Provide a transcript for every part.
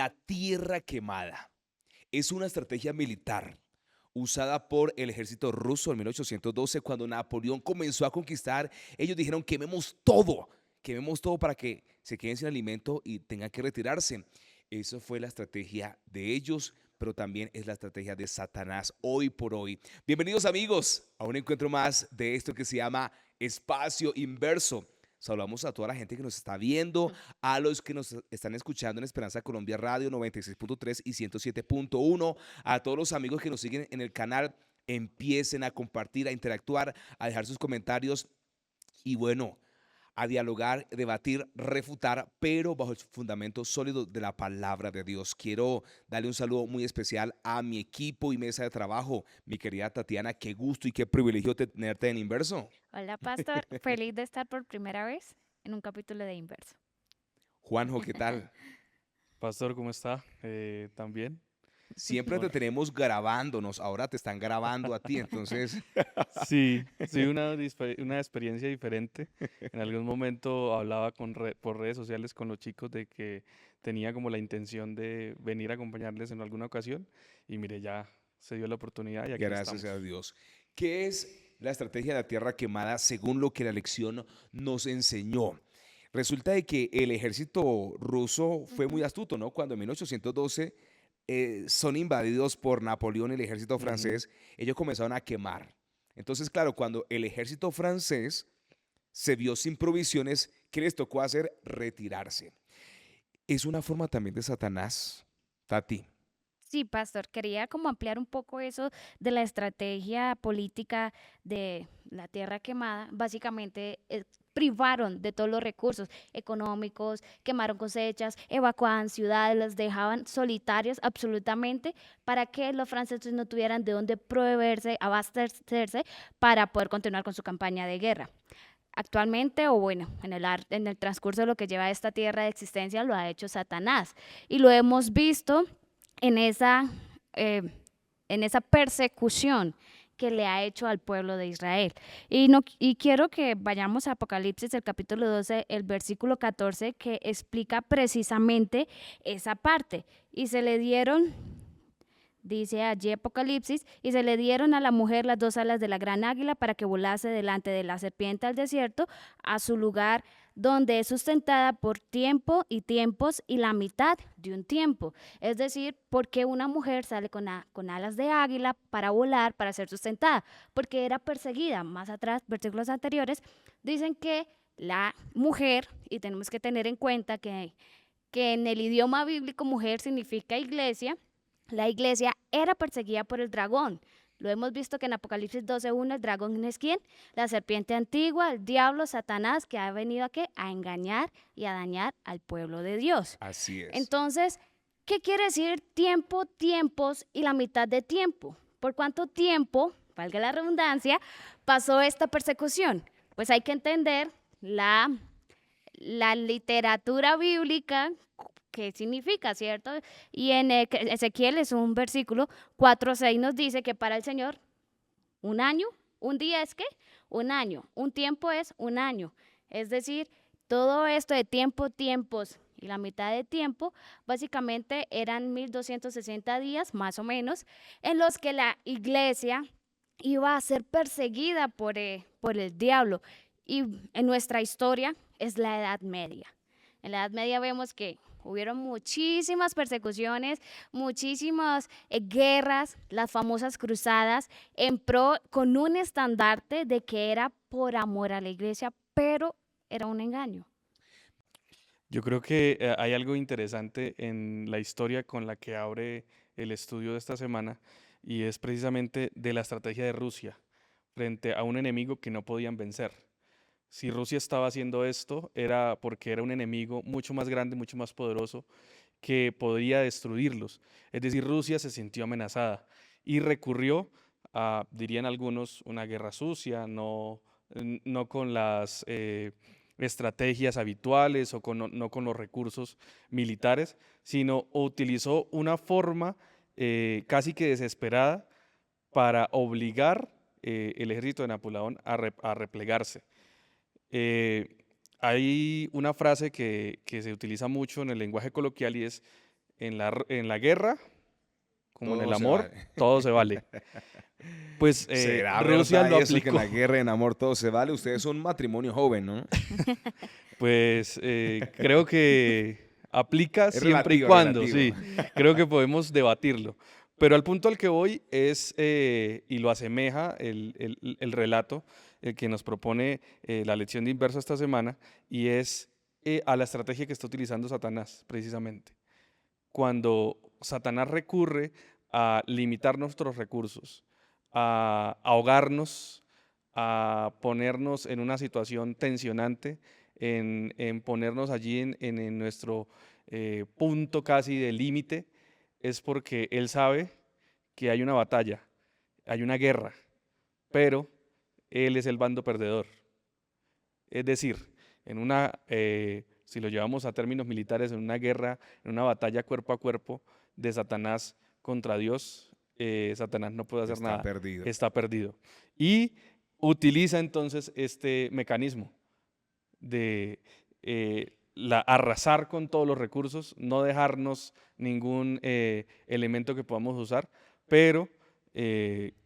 la tierra quemada. Es una estrategia militar usada por el ejército ruso en 1812 cuando Napoleón comenzó a conquistar. Ellos dijeron quememos todo para que se queden sin alimento y tengan que retirarse. Eso fue la estrategia de ellos, pero también es la estrategia de Satanás hoy por hoy. Bienvenidos amigos a un encuentro más de esto que se llama Espacio Inverso. Saludamos a toda la gente que nos está viendo, a los que nos están escuchando en Esperanza Colombia Radio 96.3 y 107.1, a todos los amigos que nos siguen en el canal. Empiecen a compartir, a interactuar, a dejar sus comentarios y bueno, a dialogar, debatir, refutar, pero bajo el fundamento sólido de la palabra de Dios. Quiero darle un saludo muy especial a mi equipo y mesa de trabajo, mi querida Tatiana. Qué gusto y qué privilegio tenerte en Inverso. Hola, Pastor. Feliz de estar por primera vez en un capítulo de Inverso. Juanjo, ¿qué tal? Pastor, ¿cómo está? ¿También? Siempre te Hola. tenemos grabándonos, ahora te están grabando a ti, entonces, Sí, sí, una experiencia diferente. En algún momento hablaba por redes sociales con los chicos de que tenía como la intención de venir a acompañarles en alguna ocasión y mire, ya se dio la oportunidad y aquí gracias a estamos. Dios. ¿Qué es la estrategia de la tierra quemada según lo que la lección nos enseñó? Resulta de que el ejército ruso fue muy Ujú. astuto, ¿no? Cuando en 1812 son invadidos por Napoleón y el ejército Ujú. francés, ellos comenzaron a quemar. Entonces, claro, cuando el ejército francés se vio sin provisiones, ¿qué les tocó hacer? Retirarse. Es una forma también de Satanás, Tati. Sí, Pastor, quería como ampliar un poco eso de la estrategia política de la tierra quemada. Básicamente, privaron de todos los recursos económicos, quemaron cosechas, evacuaban ciudades, las dejaban solitarias absolutamente para que los franceses no tuvieran de dónde proveerse, abastecerse para poder continuar con su campaña de guerra. Actualmente, o bueno, en el transcurso de lo que lleva esta tierra de existencia, lo ha hecho Satanás. Y lo hemos visto en eh, en esa persecución que le ha hecho al pueblo de Israel. Y quiero que vayamos a Apocalipsis, el capítulo 12, el versículo 14, que explica precisamente esa parte. Y se le dieron, dice allí Apocalipsis, y se le dieron a la mujer las dos alas de la gran águila para que volase delante de la serpiente al desierto, a su lugar donde es sustentada por tiempo y tiempos y la mitad de un tiempo. Es decir, porque una mujer sale con alas de águila para volar, para ser sustentada, porque era perseguida. Más atrás, versículos anteriores, dicen que la mujer, y tenemos que tener en cuenta que en el idioma bíblico mujer significa iglesia, la iglesia era perseguida por el dragón. Lo hemos visto que en Apocalipsis 12:1 el dragón es quién? La serpiente antigua, el diablo, Satanás, que ha venido a qué? A engañar y a dañar al pueblo de Dios. Así es. Entonces, ¿qué quiere decir tiempo, tiempos y la mitad de tiempo? ¿Por cuánto tiempo, valga la redundancia, pasó esta persecución? Pues hay que entender la literatura bíblica, qué significa, ¿cierto? Y en Ezequiel es un versículo 4:6 nos dice que para el Señor un año, un día es qué, un año, un tiempo es un año. Es decir, todo esto de tiempo, tiempos y la mitad de tiempo, básicamente eran 1260 días más o menos, en los que la iglesia iba a ser perseguida por el diablo. Y en nuestra historia es la Edad Media. En la Edad Media vemos que hubieron muchísimas persecuciones, muchísimas guerras, las famosas cruzadas, en pro con un estandarte de que era por amor a la iglesia, pero era un engaño. Yo creo que hay algo interesante en la historia con la que abre el estudio de esta semana y es precisamente de la estrategia de Rusia frente a un enemigo que no podían vencer. Si Rusia estaba haciendo esto, era porque era un enemigo mucho más grande, mucho más poderoso, que podría destruirlos. Es decir, Rusia se sintió amenazada y recurrió a, dirían algunos, una guerra sucia, no con las estrategias habituales o no con los recursos militares, sino utilizó una forma casi que desesperada para obligar el ejército de Napoleón a replegarse. Eh, Hay una frase que se utiliza mucho en el lenguaje coloquial y es en la guerra, como en Todo el se amor, vale. todo se vale. Pues ¿Será Rusia lo verdad eso que en aplicó. la guerra y en amor todo se vale? Ustedes son un matrimonio joven, ¿no? Pues creo que aplica Es siempre y relativo, cuando, relativo. sí, creo que podemos debatirlo. Pero al punto al que voy es, y lo asemeja el relato que nos propone la lección de inverso esta semana, y es a la estrategia que está utilizando Satanás, precisamente. Cuando Satanás recurre a limitar nuestros recursos, a ahogarnos, a ponernos en una situación tensionante, en ponernos allí en nuestro punto casi de límite, es porque él sabe que hay una batalla, hay una guerra, pero él es el bando perdedor. Es decir, si lo llevamos a términos militares, en una guerra, en una batalla cuerpo a cuerpo de Satanás contra Dios, Satanás no puede hacer Está nada, perdido. está perdido. Y utiliza entonces este mecanismo de arrasar con todos los recursos, no dejarnos ningún elemento que podamos usar, pero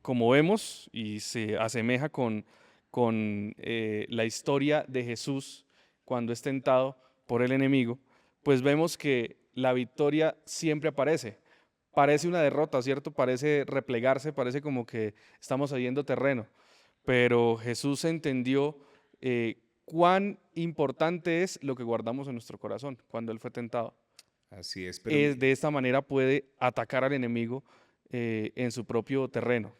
como vemos y se asemeja con la historia de Jesús cuando es tentado por el enemigo, pues vemos que la victoria siempre aparece. Parece una derrota, ¿cierto? Parece replegarse, parece como que estamos cediendo terreno, pero Jesús entendió cuán importante es lo que guardamos en nuestro corazón cuando Él fue tentado. Así es, pero De esta manera puede atacar al enemigo en su propio terreno,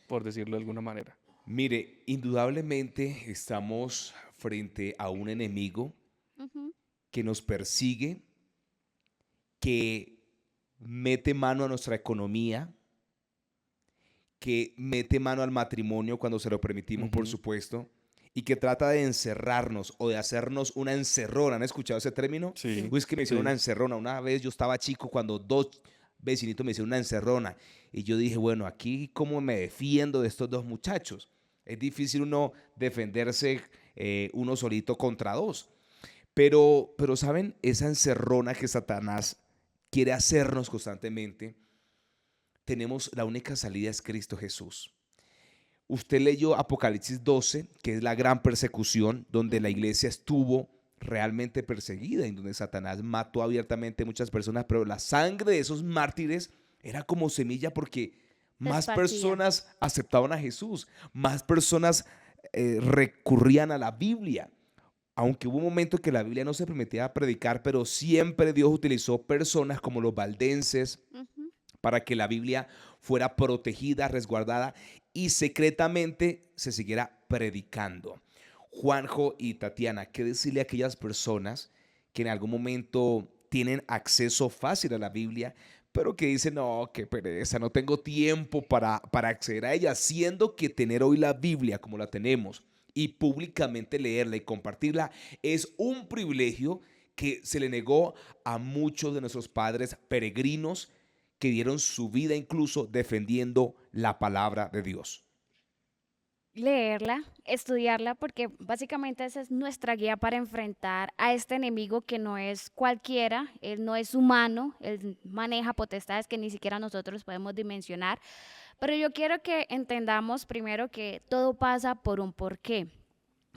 por decirlo de alguna manera. mire, indudablemente estamos frente a un enemigo Ujú. que nos persigue, que mete mano a nuestra economía, que mete mano al matrimonio cuando se lo permitimos, por Ujú. supuesto, y que trata de encerrarnos o de hacernos una encerrona. ¿Han escuchado ese término? Sí, Uy, es que me hicieron una sí. encerrona. Una vez yo estaba chico cuando dos vecinitos me hicieron una encerrona y yo dije, bueno, aquí cómo me defiendo de estos dos muchachos. Es difícil uno defenderse uno solito contra dos. Pero, ¿saben? Esa encerrona que Satanás quiere hacernos constantemente, tenemos la única salida es Cristo Jesús. Usted leyó Apocalipsis 12, que es la gran persecución, donde la Ujú. iglesia estuvo realmente perseguida, en donde Satanás mató abiertamente a muchas personas, pero la sangre de esos mártires era como semilla porque Se más esparcía. personas aceptaban a Jesús, más personas recurrían a la Biblia. Aunque hubo un momento que la Biblia no se permitía predicar, pero siempre Dios utilizó personas como los valdenses, Ujú. para que la Biblia fuera protegida, resguardada y secretamente se siguiera predicando. Juanjo y Tatiana, ¿qué decirle a aquellas personas que en algún momento tienen acceso fácil a la Biblia, pero que dicen, no, qué pereza, no tengo tiempo para acceder a ella, siendo que tener hoy la Biblia como la tenemos y públicamente leerla y compartirla es un privilegio que se le negó a muchos de nuestros padres peregrinos que dieron su vida incluso defendiendo la palabra de Dios? Leerla, estudiarla, porque básicamente esa es nuestra guía para enfrentar a este enemigo que no es cualquiera, él no es humano, él maneja potestades que ni siquiera nosotros podemos dimensionar. Pero yo quiero que entendamos primero que todo pasa por un porqué.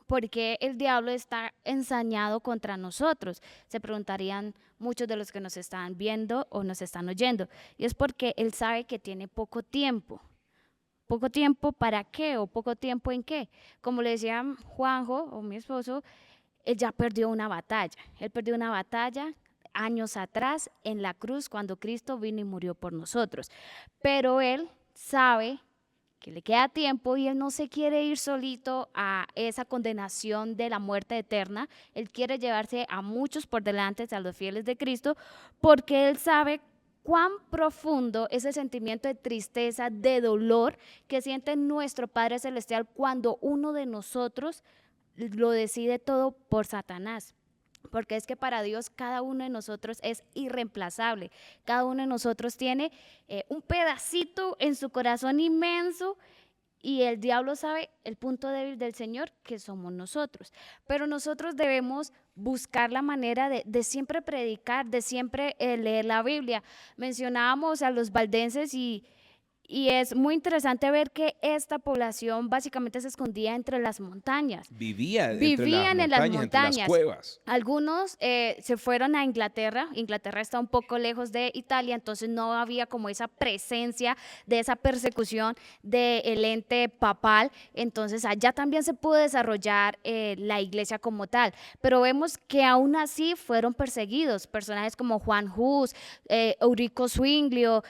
¿Por qué el diablo está ensañado contra nosotros? Se preguntarían muchos de los que nos están viendo o nos están oyendo. Y es porque él sabe que tiene poco tiempo. ¿Poco tiempo para qué o poco tiempo en qué? Como le decía Juanjo o mi esposo, él ya perdió una batalla. Él perdió una batalla años atrás en la cruz cuando Cristo vino y murió por nosotros. Pero él sabe que le queda tiempo y él no se quiere ir solito a esa condenación de la muerte eterna. Él quiere llevarse a muchos por delante, a los fieles de Cristo, porque él sabe cuán profundo es el sentimiento de tristeza, de dolor que siente nuestro Padre Celestial cuando uno de nosotros lo decide todo por Satanás. Porque es que para Dios cada uno de nosotros es irreemplazable. Cada uno de nosotros tiene un pedacito en su corazón inmenso Y el diablo sabe el punto débil del Señor, que somos nosotros. Pero nosotros debemos buscar la manera de siempre predicar, de siempre leer la Biblia. Mencionábamos a los valdenses y es muy interesante ver que esta población básicamente se escondía entre las montañas. Vivía entre las Vivían en las montañas, entre las montañas. cuevas. Algunos se fueron a Inglaterra. Inglaterra está un poco lejos de Italia, entonces no había como esa presencia de esa persecución del ente papal. Entonces allá también se pudo desarrollar la iglesia como tal. Pero vemos que aún así fueron perseguidos. Personajes como Juan Hus, Eurico Zwinglio,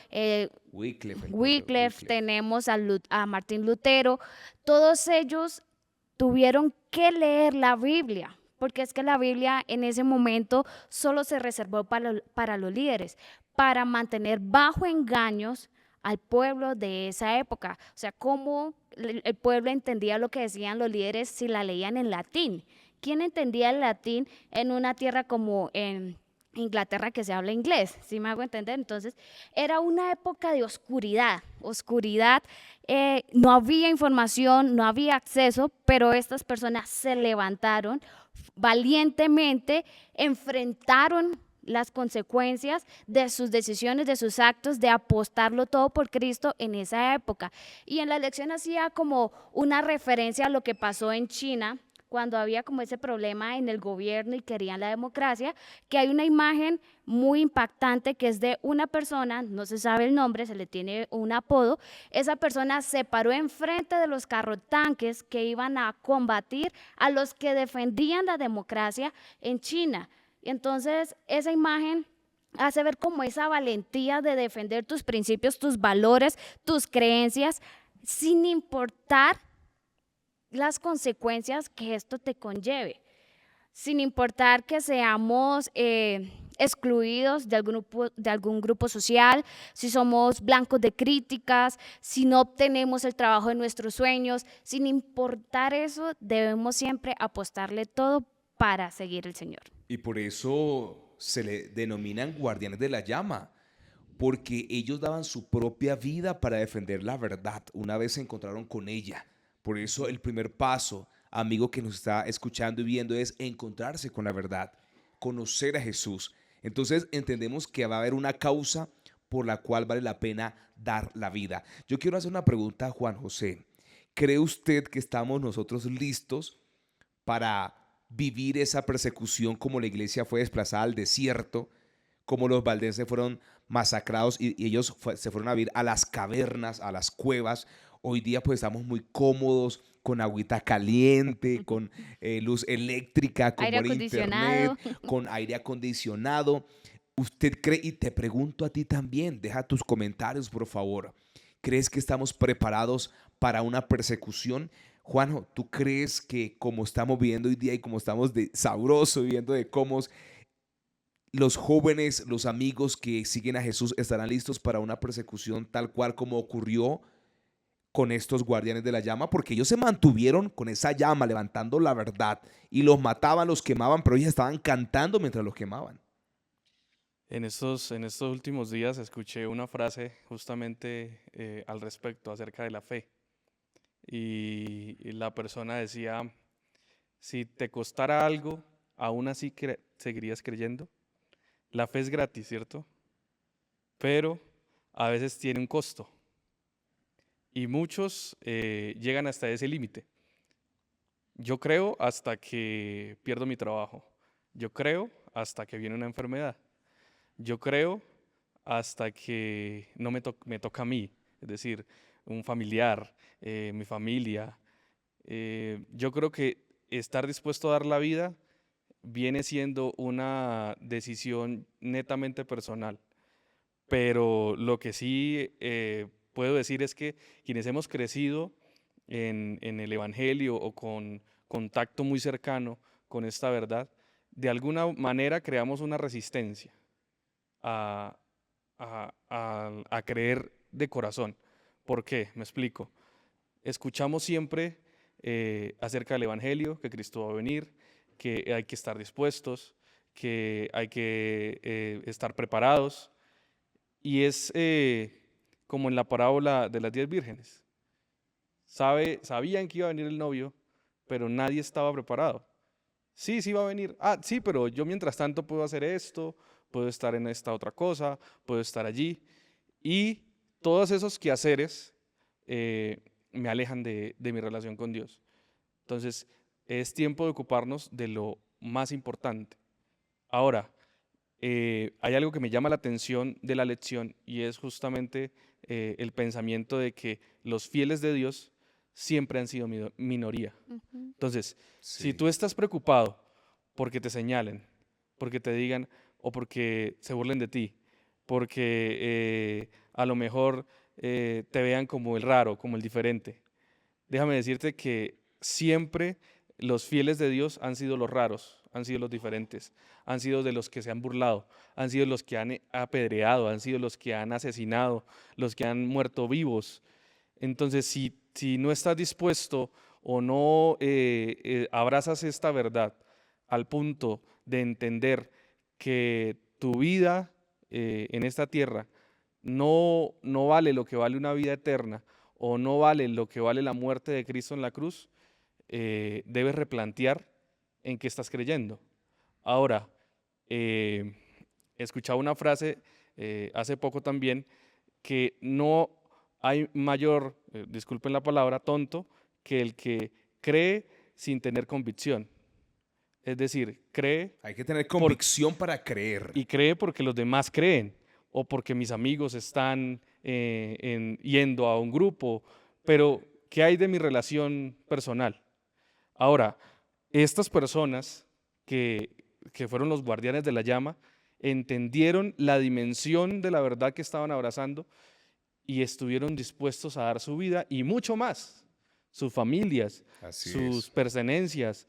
Wycliffe, el propio Wycliffe, Wycliffe. tenemos a Martín Lutero. Todos ellos tuvieron que leer la Biblia, porque es que la Biblia en ese momento solo se reservó para los líderes, para mantener bajo engaños al pueblo de esa época. O sea, cómo el pueblo entendía lo que decían los líderes si la leían en latín. ¿Quién entendía el latín en una tierra como en Inglaterra que se habla inglés? ¿Sí me hago entender? Entonces, era una época de oscuridad, no había información, no había acceso, pero estas personas se levantaron valientemente, enfrentaron las consecuencias de sus decisiones, de sus actos, de apostarlo todo por Cristo en esa época. Y en la lección hacía como una referencia a lo que pasó en China, cuando había como ese problema en el gobierno y querían la democracia, que hay una imagen muy impactante que es de una persona, no se sabe el nombre, se le tiene un apodo. Esa persona se paró enfrente de los carrotanques que iban a combatir a los que defendían la democracia en China. Entonces, esa imagen hace ver como esa valentía de defender tus principios, tus valores, tus creencias, sin importar las consecuencias que esto te conlleve, sin importar que seamos excluidos de algún grupo social, si somos blancos de críticas, si no obtenemos el trabajo de nuestros sueños. Sin importar eso, debemos siempre apostarle todo para seguir al Señor. Y por eso se le denominan guardianes de la llama, porque ellos daban su propia vida para defender la verdad una vez se encontraron con ella. Por eso el primer paso, amigo que nos está escuchando y viendo, es encontrarse con la verdad, conocer a Jesús. Entonces entendemos que va a haber una causa por la cual vale la pena dar la vida. Yo quiero hacer una pregunta a Juan José. ¿Cree usted que estamos nosotros listos para vivir esa persecución como la iglesia fue desplazada al desierto, como los valdenses fueron masacrados y ellos se fueron a vivir a las cavernas, a las cuevas? Hoy día pues estamos muy cómodos con agüita caliente, con luz eléctrica, con Aire buen internet, acondicionado. con aire acondicionado. ¿Usted cree, y te pregunto a ti también, deja tus comentarios por favor, crees que estamos preparados para una persecución? Juanjo, ¿tú crees que como estamos viviendo hoy día y como estamos de sabroso viviendo de cómo los jóvenes, los amigos que siguen a Jesús estarán listos para una persecución tal cual como ocurrió con estos guardianes de la llama? Porque ellos se mantuvieron con esa llama levantando la verdad y los mataban, los quemaban, pero ellos estaban cantando mientras los quemaban. En estos últimos días escuché una frase justamente al respecto, acerca de la fe. Y la persona decía, si te costara algo, aún así seguirías creyendo. La fe es gratis, ¿cierto? Pero a veces tiene un costo. Y muchos llegan hasta ese límite. Yo creo hasta que pierdo mi trabajo. Yo creo hasta que viene una enfermedad. Yo creo hasta que no me toca a mí, es decir, un familiar, mi familia. Yo creo que estar dispuesto a dar la vida viene siendo una decisión netamente personal. Pero lo que sí puedo decir es que quienes hemos crecido en el Evangelio o con contacto muy cercano con esta verdad, de alguna manera creamos una resistencia a, a creer de corazón. ¿Por qué? Me explico. Escuchamos siempre acerca del Evangelio, que Cristo va a venir, que hay que estar dispuestos, que hay que estar preparados. Y es como en la parábola de las 10 vírgenes. sabían que iba a venir el novio, pero nadie estaba preparado. Sí, sí va a venir. Ah, sí, pero yo mientras tanto puedo hacer esto, puedo estar en esta otra cosa, puedo estar allí. Y todos esos quehaceres me alejan de mi relación con Dios. Entonces, es tiempo de ocuparnos de lo más importante. Ahora, hay algo que me llama la atención de la lección y es justamente el pensamiento de que los fieles de Dios siempre han sido minoría. Ujú. Entonces, si Sí. tú estás preocupado porque te señalen, porque te digan o porque se burlen de ti, porque a lo mejor te vean como el raro, como el diferente, déjame decirte que siempre los fieles de Dios han sido los raros, han sido los diferentes, han sido de los que se han burlado, han sido los que han apedreado, han sido los que han asesinado, los que han muerto vivos. Entonces, si no estás dispuesto o no abrazas esta verdad al punto de entender que tu vida en esta tierra no vale lo que vale una vida eterna o no vale lo que vale la muerte de Cristo en la cruz, debes replantear en qué estás creyendo. Ahora, eh, escuchaba una frase hace poco también que no hay mayor, disculpen la palabra, tonto, que el que cree sin tener convicción. Es decir, cree Hay que tener por, convicción para creer. y cree porque los demás creen o porque mis amigos están yendo a un grupo, pero ¿qué hay de mi relación personal? Ahora, estas personas que fueron los guardianes de la llama entendieron la dimensión de la verdad que estaban abrazando y estuvieron dispuestos a dar su vida y mucho más, sus familias, Así sus es. pertenencias,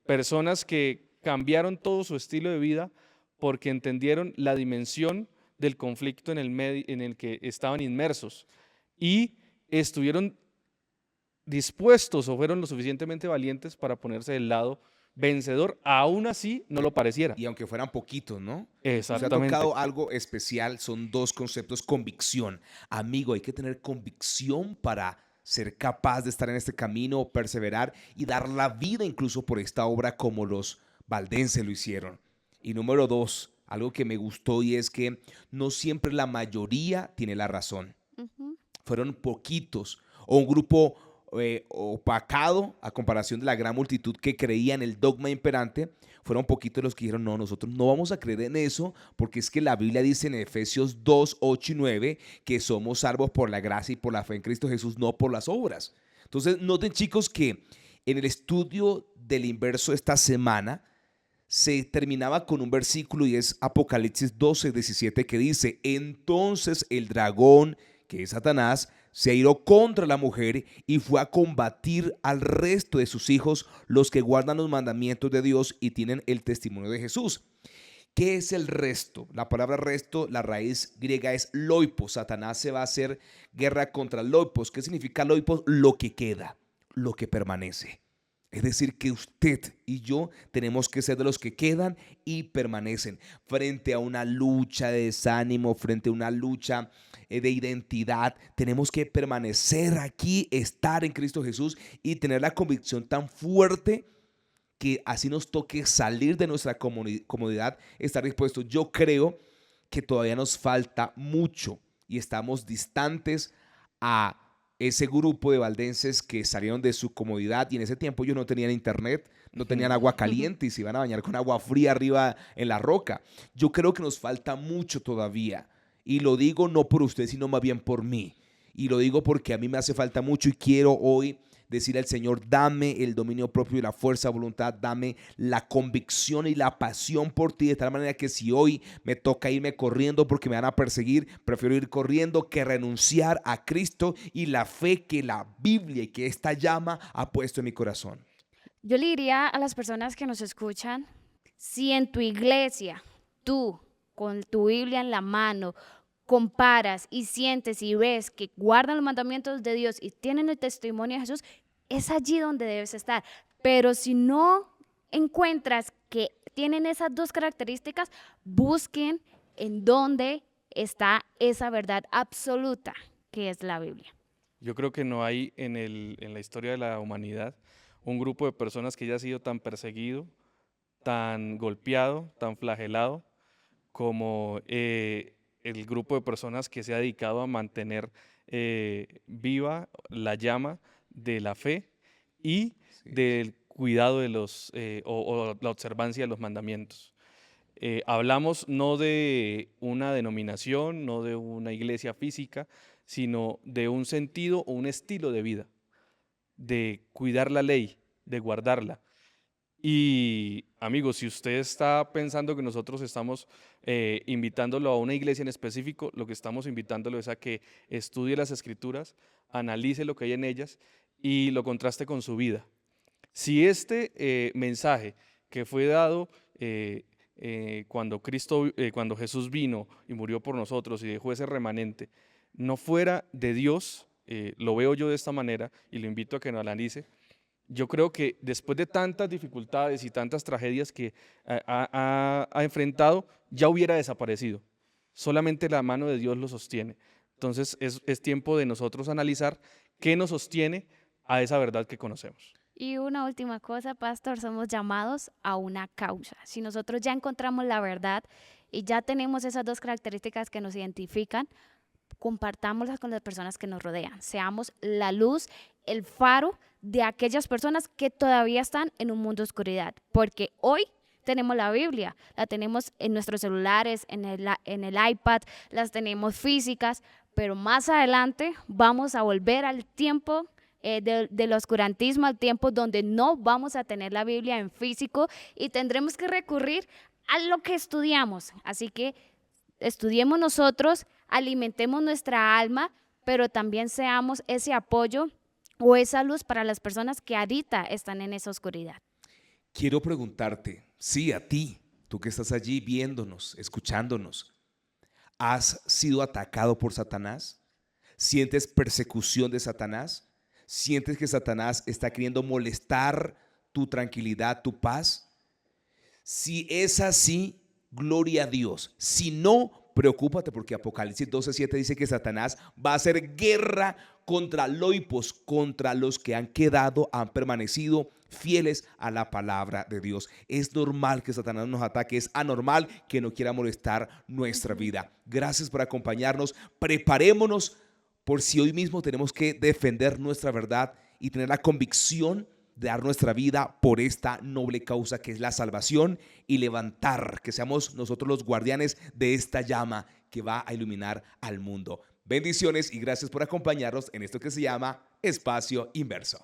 personas que cambiaron todo su estilo de vida porque entendieron la dimensión del conflicto en el que estaban inmersos y estuvieron dispuestos o fueron lo suficientemente valientes para ponerse del lado vencedor, aún así no lo pareciera. Y aunque fueran poquitos, ¿no? Usted ha Exactamente. tocado algo especial, son dos conceptos, convicción. Amigo, hay que tener convicción para ser capaz de estar en este camino, perseverar y dar la vida incluso por esta obra como los valdenses lo hicieron. Y número dos, algo que me gustó y es que no siempre la mayoría tiene la razón. Ujú. Fueron poquitos o un grupo opacado a comparación de la gran multitud que creía en el dogma imperante. Fueron poquitos los que dijeron, no, nosotros no vamos a creer en eso porque es que la Biblia dice en Efesios 2, 8 y 9 que somos salvos por la gracia y por la fe en Cristo Jesús, no por las obras. Entonces, noten chicos que en el estudio del inverso esta semana se terminaba con un versículo y es Apocalipsis 12, 17 que dice, entonces el dragón, que es Satanás, se airó contra la mujer y fue a combatir al resto de sus hijos, los que guardan los mandamientos de Dios y tienen el testimonio de Jesús. ¿Qué es el resto? La palabra resto, la raíz griega es loipos. Satanás se va a hacer guerra contra loipos. ¿Qué significa loipos? Lo que queda, lo que permanece. Es decir, que usted y yo tenemos que ser de los que quedan y permanecen frente a una lucha de desánimo, frente a una lucha de identidad. Tenemos que permanecer aquí, estar en Cristo Jesús y tener la convicción tan fuerte que así nos toque salir de nuestra comodidad, estar dispuestos. Yo creo que todavía nos falta mucho y estamos distantes a ese grupo de valdenses que salieron de su comodidad y en ese tiempo ellos no tenían internet, no tenían agua caliente y se iban a bañar con agua fría arriba en la roca. Yo creo que nos falta mucho todavía y lo digo no por usted, sino más bien por mí. Y lo digo porque a mí me hace falta mucho y quiero hoy decir al Señor, dame el dominio propio y la fuerza de voluntad, dame la convicción y la pasión por ti, de tal manera que si hoy me toca irme corriendo porque me van a perseguir, prefiero ir corriendo que renunciar a Cristo y la fe que la Biblia y que esta llama ha puesto en mi corazón. Yo le diría a las personas que nos escuchan, si en tu iglesia, tú, con tu Biblia en la mano, comparas y sientes y ves que guardan los mandamientos de Dios y tienen el testimonio de Jesús, es allí donde debes estar. Pero si no encuentras que tienen esas dos características, busquen en dónde está esa verdad absoluta que es la Biblia. Yo creo que no hay en la historia de la humanidad un grupo de personas que haya sido tan perseguido, tan golpeado, tan flagelado como el grupo de personas que se ha dedicado a mantener viva la llama de la fe y Sí. del cuidado de o la observancia de los mandamientos. Hablamos no de una denominación, no de una iglesia física, sino de un sentido o un estilo de vida, de cuidar la ley, de guardarla. Y amigos, si usted está pensando que nosotros estamos invitándolo a una iglesia en específico, lo que estamos invitándolo es a que estudie las escrituras, analice lo que hay en ellas y lo contraste con su vida. Si este mensaje que fue dado cuando Jesús vino y murió por nosotros y dejó ese remanente, no fuera de Dios, lo veo yo de esta manera y lo invito a que lo analice. Yo creo que después de tantas dificultades y tantas tragedias que ha enfrentado, ya hubiera desaparecido. Solamente la mano de Dios lo sostiene. Entonces es tiempo de nosotros analizar qué nos sostiene a esa verdad que conocemos. Y una última cosa, pastor, somos llamados a una causa. Si nosotros ya encontramos la verdad y ya tenemos esas dos características que nos identifican, compartámoslas con las personas que nos rodean. Seamos la luz, el faro de aquellas personas que todavía están en un mundo de oscuridad. Porque hoy tenemos la Biblia, la tenemos en nuestros celulares, en el iPad, las tenemos físicas, pero más adelante vamos a volver al tiempo del oscurantismo, al tiempo donde no vamos a tener la Biblia en físico y tendremos que recurrir a lo que estudiamos. Así que estudiemos nosotros, alimentemos nuestra alma, pero también seamos ese apoyo o esa luz para las personas que ahorita están en esa oscuridad. Quiero preguntarte, sí, a ti, tú que estás allí viéndonos, escuchándonos, ¿has sido atacado por Satanás? ¿Sientes persecución de Satanás? ¿Sientes que Satanás está queriendo molestar tu tranquilidad, tu paz? Si es así, gloria a Dios. Si no, preocúpate porque Apocalipsis 12:7 dice que Satanás va a hacer guerra contra loipos, contra los que han quedado, han permanecido fieles a la palabra de Dios. Es normal que Satanás nos ataque, es anormal que no quiera molestar nuestra vida. Gracias por acompañarnos. Preparémonos por si hoy mismo tenemos que defender nuestra verdad y tener la convicción de dar nuestra vida por esta noble causa que es la salvación y levantar, que seamos nosotros los guardianes de esta llama que va a iluminar al mundo. Bendiciones y gracias por acompañarnos en esto que se llama Espacio Inverso.